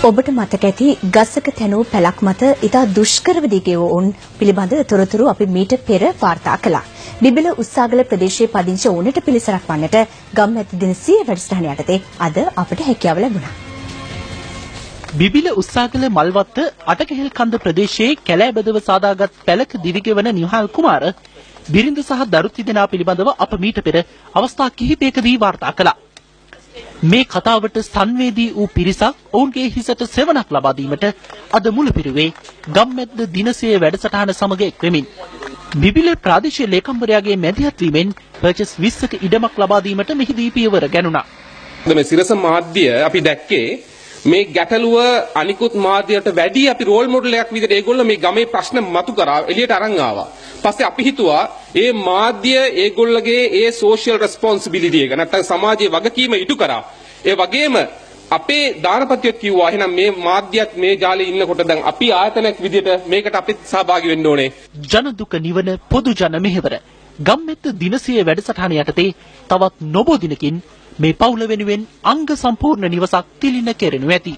ඔබට මතක ඇති ගසක තැනූ පැලක් මත ඉතා දුෂ්කරව දිගේ වුන් පිළිබඳ තොරතුරු අපි මීට පෙර වාර්තා කළා. බිබිල උස්සාගල ප්‍රදේශයේ පදිංචි වුණට පිළිසරක් වන්නට ගම්මැති දින 100 වැඩසටහන යටතේ අද අපට හැකියාව ලැබුණා. බිබිල උස්සාගල මල්වත්ත අටකෙහෙල් කන්ද ප්‍රදේශයේ කැලෑබදව සාදාගත් පැලක දිවිගෙවන නිහාල් කුමාර බිරිඳ සහ දරු තිදෙනා පිළිබඳව අප මීට පෙර අවස්ථා කිහිපයකදී වාර්තා කළා. මේ කතාවට සංවේදී වූ පිරිසක් ඔවුන්ගේ හිසට සෙවණක් ලබා දීමට අද මුල පිරුවේ ගම්මැද්ද දිනසේ වැඩසටහන සමග එක්වෙමින් බිබිල ප්‍රාදේශීය ලේකම්වරයාගේ මැදිහත් වීමෙන් පර්චස් 20ක ඉඩමක් ලබා දීමට මෙහිදී පියවර ගැනුණා. මේ සිරස මාධ්‍ය අපි දැක්කේ මේ ගැටලුව අනිකුත් මාධ්‍යයට වැඩි අපි රෝල් මොඩල් එකක් විදිහට ඒගොල්ලෝ මේ ගමේ ප්‍රශ්න මතු කරා එළියට අරන් ආවා. පස්සේ අපි හිතුවා ඒ මාධ්‍ය ඒගොල්ලගේ ඒ සෝෂියල් රෙස්පොන්සිබිලිටි එක නැත්නම් සමාජයේ වගකීම ඉටු කරා. ඒ වගේම අපේ දානපතියොත් කිව්වා එහෙනම් මේ මාධ්‍යත් මේ ජාලේ ඉන්නකොට දැන් අපි ආයතනයක් විදිහට මේකට අපිත් සහභාගී වෙන්න ඕනේ. ජන දුක නිවන පොදු ජන මෙහෙවර ගම්මැද්ද දිනසිය වැඩසටහන යටතේ තවත් නොබෝ දිනකින් මේ පවුල වෙනුවෙන් අංග සම්පූර්ණ නිවසක් තිලින කෙරෙනු ඇති.